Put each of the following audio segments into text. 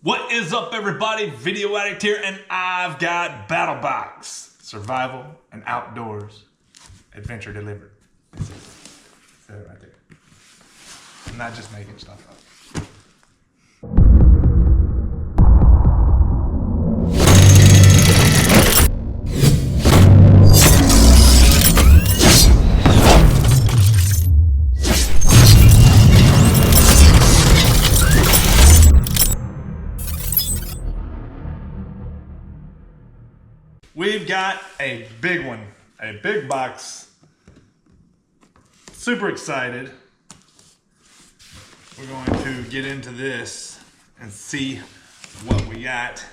What is up, everybody? Video Addict here, and I've got Battlbox Survival and Outdoors Adventure Delivered. That's it right there. I'm not just making stuff up. We've got a big one, a big box. Super excited. We're going to get into this and see what we got.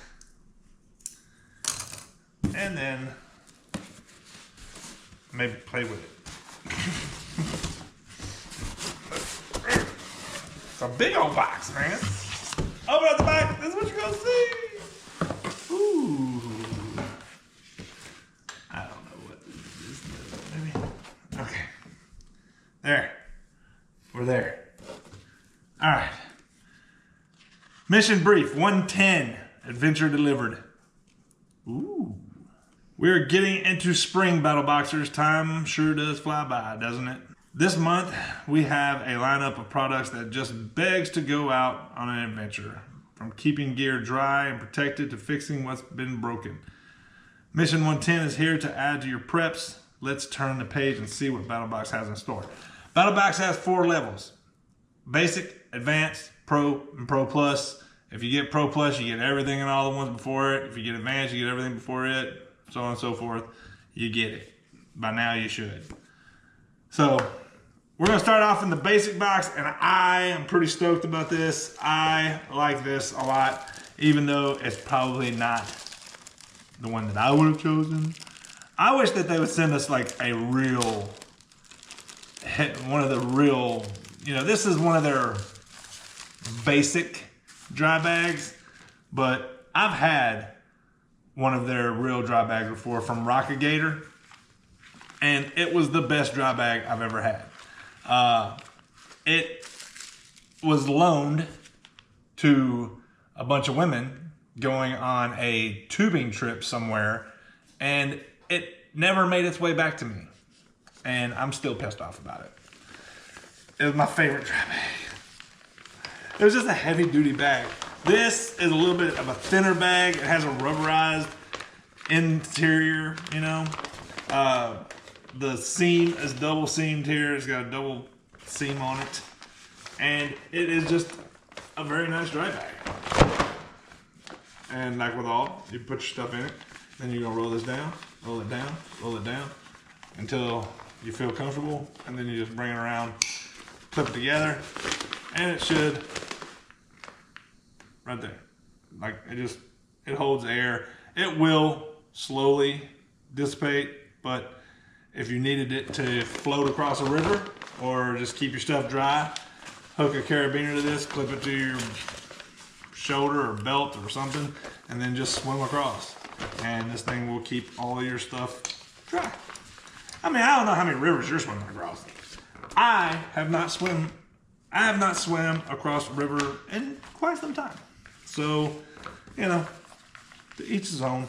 And then maybe play with it. It's a big old box, man. Open up the back, this is what you're gonna see. Ooh. There. We're there. All right. Mission brief 110. Adventure delivered. Ooh. We're getting into spring, Battleboxers. Time sure does fly by, doesn't it? This month, we have a lineup of products that just begs to go out on an adventure. From keeping gear dry and protected to fixing what's been broken. Mission 110 is here to add to your preps. Let's turn the page and see what Battlebox has in store. Battlebox has 4 levels: Basic, Advanced, Pro, and Pro Plus. If you get Pro Plus, you get everything and all the ones before it. If you get Advanced, you get everything before it, so on and so forth. You get it. By now, you should. So, we're going to start off in the Basic box, and I am pretty stoked about this. I like this a lot, even though it's probably not the one that I would have chosen. I wish that they would send us like a real, one of the real, this is one of their basic dry bags, but I've had one of their real dry bags before from Rocket Gator, and it was the best dry bag I've ever had. It was loaned to a bunch of women going on a tubing trip somewhere, and it never made its way back to me. And I'm still pissed off about it. It was my favorite dry bag. It was just a heavy duty bag. This is a little bit of a thinner bag. It has a rubberized interior, The seam is double seamed here. It's got a double seam on it. And it is just a very nice dry bag. And like with all, you put your stuff in it. Then you're gonna roll this down, roll it down, roll it down until you feel comfortable, and then you just bring it around, clip it together, and it should, right there. Like it holds air. It will slowly dissipate, but if you needed it to float across a river or just keep your stuff dry, hook a carabiner to this, clip it to your shoulder or belt or something, and then just swim across. And this thing will keep all your stuff dry. I mean, I don't know how many rivers you're swimming across. I have not swam across a river in quite some time. So, to each his own.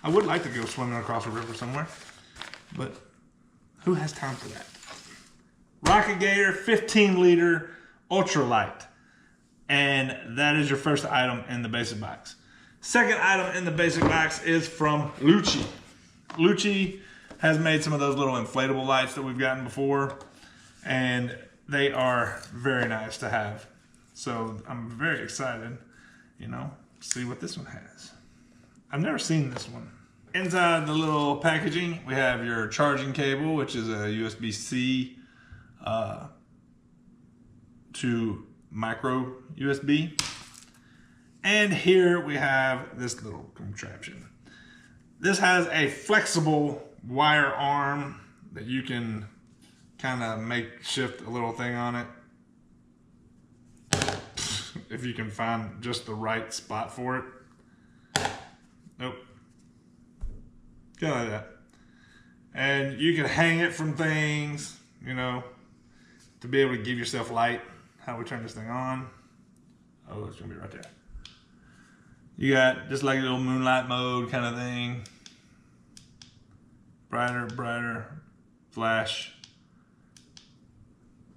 I would like to go swimming across a river somewhere, but who has time for that? Rocket Gator 15 liter ultralight. And that is your first item in the basic box. Second item in the basic box is from Lucci. Lucci has made some of those little inflatable lights that we've gotten before, and they are very nice to have. So I'm very excited, see what this one has. I've never seen this one. Inside the little packaging, we have your charging cable, which is a USB-C to micro USB. And here we have this little contraption. This has a flexible wire arm that you can kind of makeshift a little thing on it. If you can find just the right spot for it. Nope. Kind of like that. And you can hang it from things, to be able to give yourself light. How we turn this thing on. Oh, it's gonna be right there. You got just like a little moonlight mode kind of thing. Brighter, brighter, flash.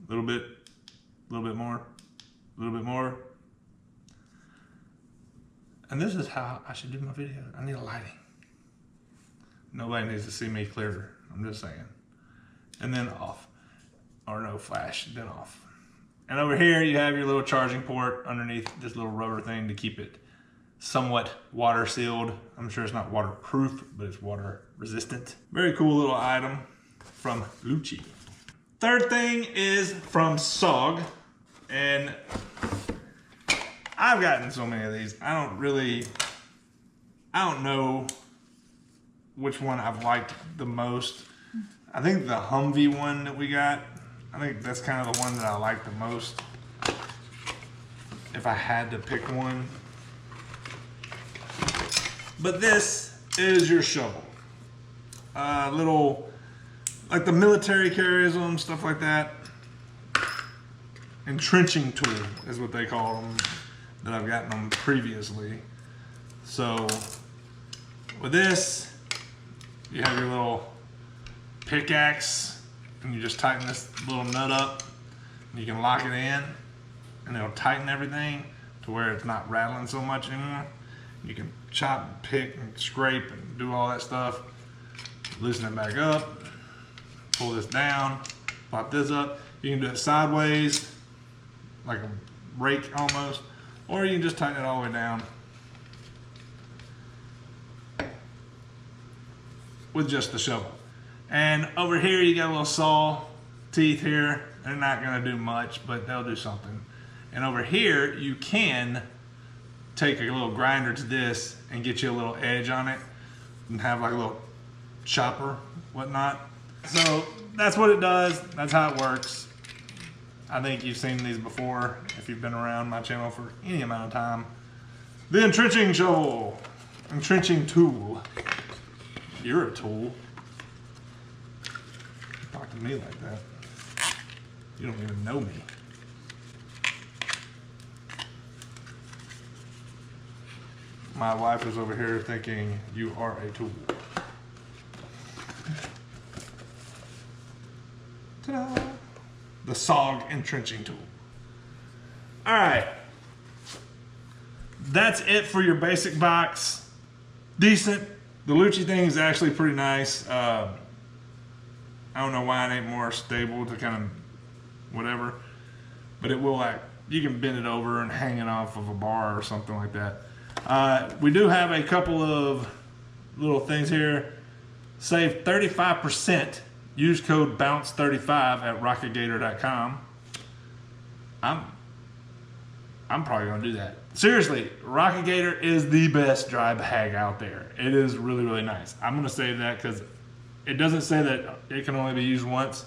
A little bit more, a little bit more. And this is how I should do my videos. I need a lighting. Nobody needs to see me clearer. I'm just saying. And then off. Or no, flash, then off. And over here you have your little charging port underneath this little rubber thing to keep it somewhat water sealed. I'm sure it's not waterproof, but it's water resistant. Very cool little item from Lucci. Third thing is from SOG. And I've gotten so many of these. I don't know which one I've liked the most. I think the Humvee one that we got, I think that's kind of the one that I like the most. If I had to pick one. But this is your shovel. Little, like the military carries them, stuff like that. Entrenching tool is what they call them, that I've gotten them previously. So with this, you have your little pickaxe, and you just tighten this little nut up, and you can lock it in, and it'll tighten everything to where it's not rattling so much anymore. You can chop and pick and scrape and do all that stuff. Loosen it back up, pull this down, pop this up. You can do it sideways, like a rake almost, or you can just tighten it all the way down with just the shovel. And over here you got a little saw teeth here. They're not gonna do much, but they'll do something. And over here you can take a little grinder to this and get you a little edge on it and have like a little chopper, whatnot. So that's what it does. That's how it works. I think you've seen these before if you've been around my channel for any amount of time. The entrenching shovel, entrenching tool. You're a tool. Talk to me like that. You don't even know me. My wife is over here thinking you are a tool. Ta-da! The SOG entrenching tool. All right. That's it for your basic box. Decent. The Lucci thing is actually pretty nice. I don't know why it ain't more stable to kind of whatever, but it will like, you can bend it over and hang it off of a bar or something like that. We do have a couple of little things here. Save 35%. Use code BOUNCE35 at rocketgator.com. I'm probably gonna do that. Seriously, Rocket Gator is the best dry bag out there. It is really, really nice. I'm gonna say that because it doesn't say that it can only be used once.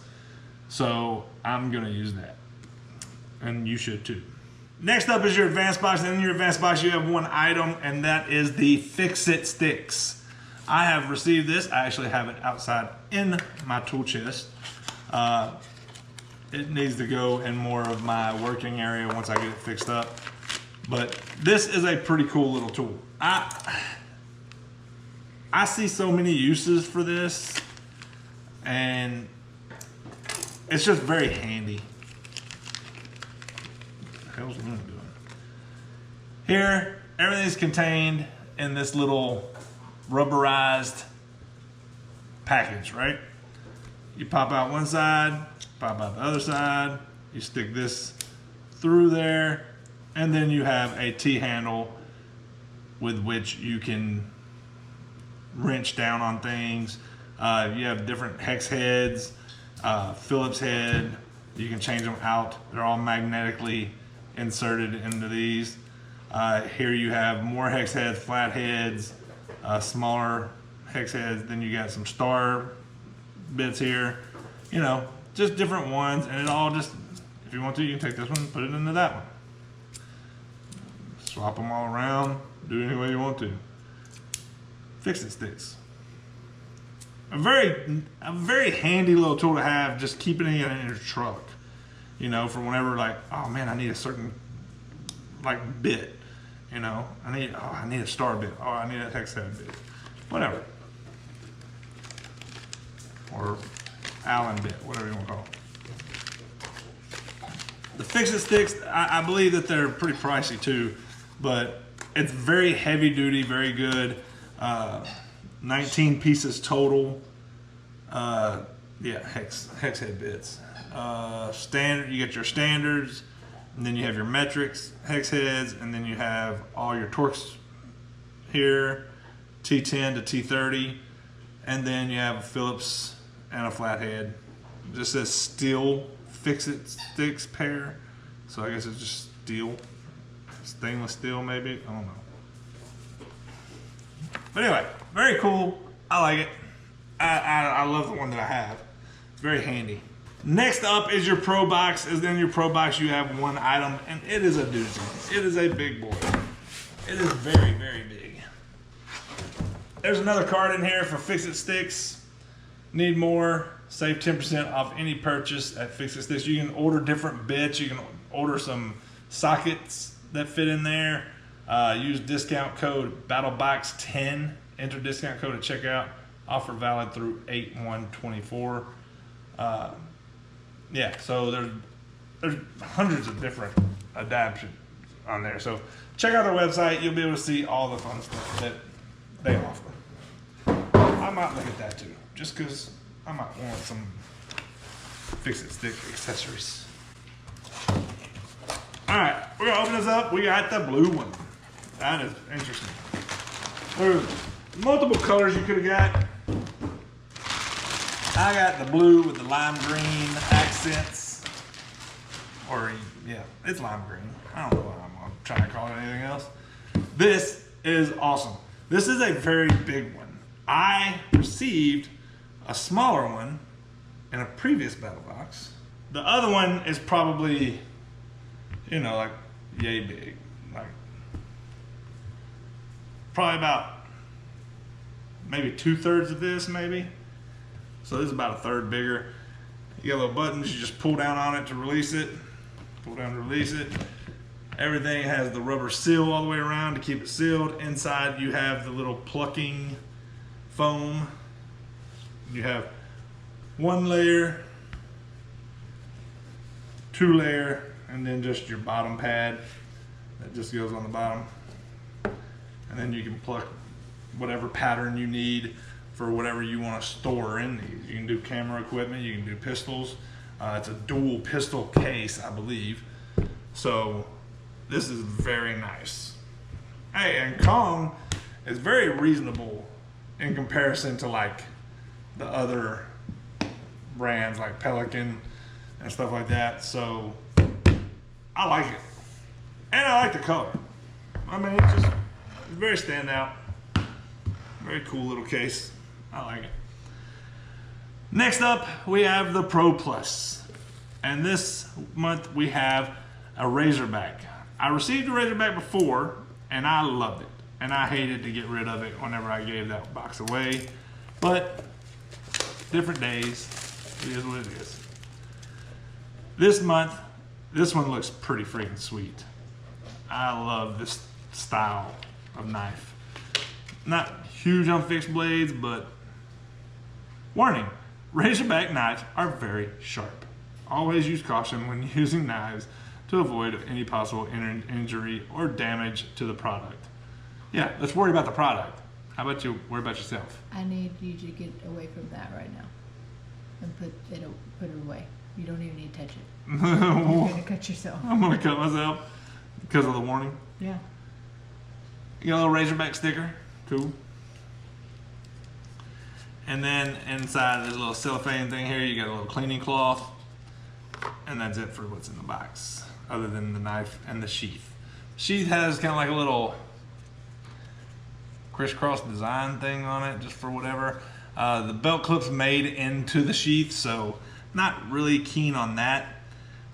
So I'm gonna use that. And you should too. Next up is your advanced box. And in your advanced box, you have one item, and that is the Fix-It Sticks. I have received this. I actually have it outside in my tool chest. It needs to go in more of my working area once I get it fixed up. But this is a pretty cool little tool. I see so many uses for this, and it's just very handy. What the hell's Luna doing? Here, everything's contained in this little rubberized package, right? You pop out one side, pop out the other side, you stick this through there, and then you have a T-handle with which you can wrench down on things. You have different hex heads, Phillips head. You can change them out. They're all magnetically inserted into these. Here you have more hex heads, flat heads, smaller hex heads. Then you got some star bits here. You know, just different ones. And it all just, if you want to, you can take this one and put it into that one. Swap them all around. Do it any way you want to. Fix-It Sticks. A very handy little tool to have, just keeping it in your truck. You know, for whenever like, oh man, I need a certain like bit. You know, I need a star bit. Oh, I need a hex head bit. Whatever. Or Allen bit, whatever you want to call it. The fix-it sticks, I believe that they're pretty pricey too, but it's very heavy duty, very good. 19 pieces total. Yeah, hex head bits. Standard, you get your standards, and then you have your metrics, hex heads, and then you have all your Torx here, T10 to T30, and then you have a Phillips and a flathead. It just says steel fix-it sticks pair, so I guess it's just steel, stainless steel maybe, I don't know. But anyway, very cool. I like it. I love the one that I have. It's very handy. Next up is your Pro Box. Is in your Pro Box you have one item, and it is a doozy. It is a big boy. It is very, very big. There's another card in here for fix-it sticks. Need more? Save 10% off any purchase at Fix-It Sticks. You can order different bits. You can order some sockets that fit in there. Use discount code Battlbox10. Enter discount code at checkout. Offer valid through 8/1/24. Yeah, so there's hundreds of different adaptations on there. So check out their website. You'll be able to see all the fun stuff that they offer. I might look at that too, just because I might want some fix-it stick accessories. All right, we're gonna open this up. We got the blue one. That is interesting. There's multiple colors you could have got. I got the blue with the lime green accents. Or, yeah, it's lime green. I don't know what I'm trying to call it anything else. This is awesome. This is a very big one. I received a smaller one in a previous battle box. The other one is probably, you know, like yay big. Like, probably about maybe 2/3 of this, maybe. So this is about a third bigger. You got little buttons, you just pull down on it to release it. Pull down to release it. Everything has the rubber seal all the way around to keep it sealed. Inside you have the little plucking foam. You have one layer, 2 layer, and then just your bottom pad that just goes on the bottom. And then you can pluck whatever pattern you need for whatever you want to store in these. You can do camera equipment, you can do pistols. It's a dual pistol case, I believe. So this is very nice. Hey, and Kong is very reasonable in comparison to like the other brands like Pelican and stuff like that. So I like it. And I like the color. I mean, it's very standout. Very cool little case. I like it. Next up, we have the Pro Plus. And this month we have a Razorback. I received a Razorback before, and I loved it. And I hated to get rid of it whenever I gave that box away. But, different days. It is what it is. This month, this one looks pretty freaking sweet. I love this style of knife. Not huge on fixed blades, but warning, Razorback knives are very sharp. Always use caution when using knives to avoid any possible injury or damage to the product. Yeah, let's worry about the product. How about you worry about yourself? I need you to get away from that right now and put it away. You don't even need to touch it. You're gonna cut yourself. I'm gonna cut myself because of the warning. Yeah. You got a little Razorback sticker. Cool. And then inside this little cellophane thing here, you got a little cleaning cloth. And that's it for what's in the box, other than the knife and the sheath. Sheath has kind of like a little crisscross design thing on it, just for whatever. The belt clip's made into the sheath, so not really keen on that.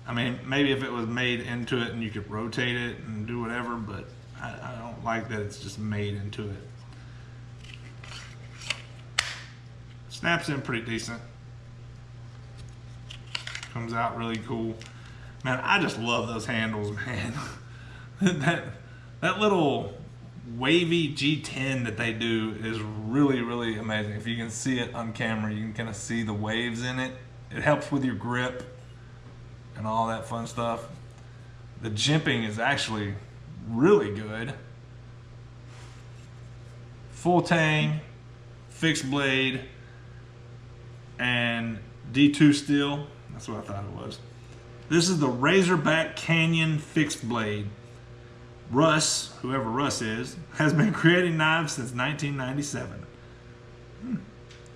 I mean, maybe if it was made into it and you could rotate it and do whatever, but I don't like that it's just made into it. Snaps in pretty decent. Comes out really cool. Man, I just love those handles, man. That little wavy G10 that they do is really, really amazing. If you can see it on camera, you can kind of see the waves in it. It helps with your grip and all that fun stuff. The jimping is actually really good. Full tang, fixed blade, and D2 steel. That's what I thought it was. This is the Razorback Canyon fixed blade. Russ, whoever Russ is, has been creating knives since 1997.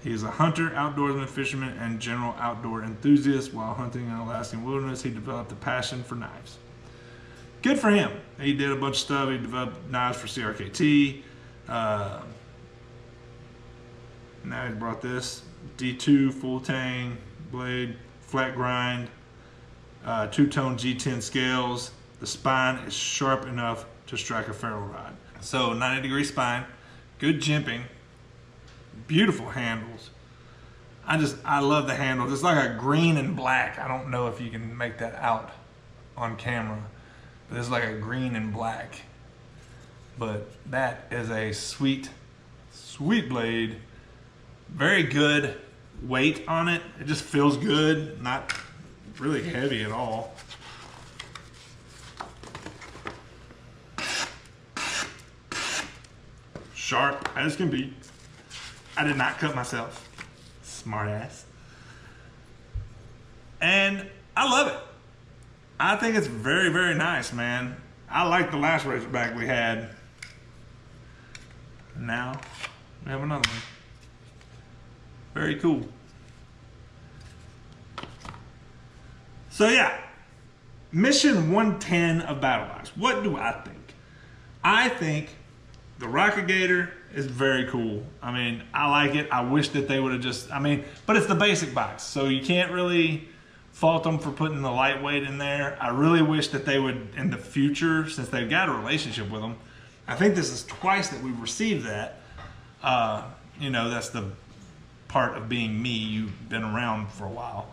He is a hunter, outdoorsman, fisherman, and general outdoor enthusiast. While hunting in Alaskan wilderness, he developed a passion for knives. Good for him. He did a bunch of stuff. He developed knives for CRKT. Now he brought this D2 full tang blade, flat grind, two-tone G10 scales. The spine is sharp enough to strike a ferro rod. So 90-degree spine, good jimping, beautiful handles. I love the handles. It's like a green and black. I don't know if you can make that out on camera, but it's like a green and black. But that is a sweet, sweet blade. Very good weight on it. It just feels good, not really heavy at all. Sharp as can be. I did not cut myself. Smart ass. And I love it. I think it's very, very nice, man. I like the last Razorback we had. Now we have another one. Very cool. So yeah, Mission 110 of Battlebox. What do I think? I think the Rocket Gator is very cool. I mean, I like it. I wish that they would have just, but it's the basic box, so you can't really fault them for putting the lightweight in there. I really wish that they would, in the future, since they've got a relationship with them, I think this is twice that we've received that. You know, that's the part of being me. You've been around for a while.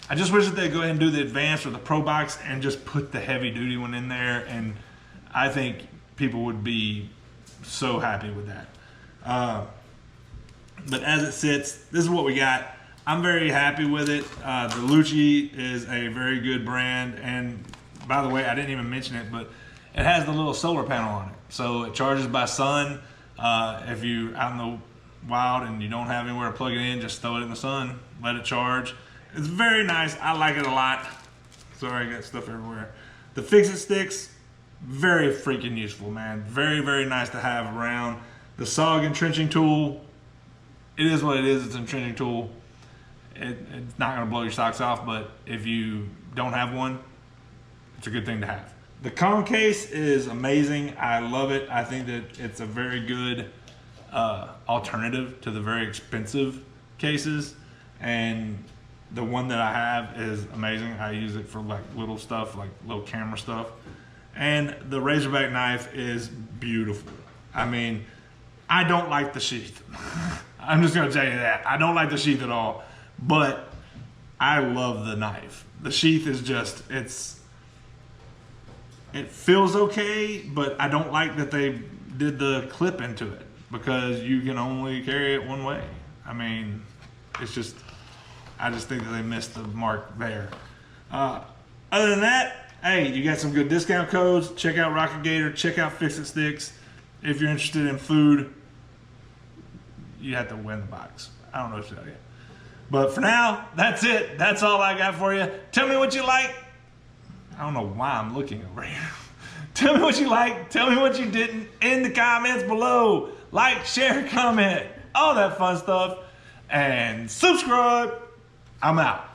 I just wish that they'd go ahead and do the advanced or the pro box and just put the heavy duty one in there, and I think people would be so happy with that. But as it sits, this is what we got. I'm very happy with it. The Lucci is a very good brand, and by the way, I didn't even mention it, but it has the little solar panel on it, so it charges by sun. If you're out in the wild and you don't have anywhere to plug it in, just throw it in the sun, let it charge. It's very nice. I like it a lot. Sorry, I got stuff everywhere. The fix-it sticks, very freaking useful, man. Very, very nice to have around. The SOG entrenching tool, it is what it is. It's an entrenching tool. It's not going to blow your socks off, but if you don't have one, it's a good thing to have. The Kong case is amazing. I love it. I think that it's a very good alternative to the very expensive cases, and the one that I have is amazing. I use it for like little stuff, like little camera stuff. And the Razorback knife is beautiful. I mean, I don't like the sheath. I'm just gonna tell you that. I don't like the sheath at all, but I love the knife. The sheath is just, it feels okay, but I don't like that they did the clip into it because you can only carry it one way. I mean, it's just, I just think that they missed the mark there. Other than that, hey, you got some good discount codes. Check out Rocket Gator. Check out Fix-It Sticks. If you're interested in food, you have to win the box. I don't know what to tell you. But for now, that's it. That's all I got for you. Tell me what you like. I don't know why I'm looking over here. Tell me what you like. Tell me what you didn't in the comments below. Like, share, comment, all that fun stuff. And subscribe. I'm out.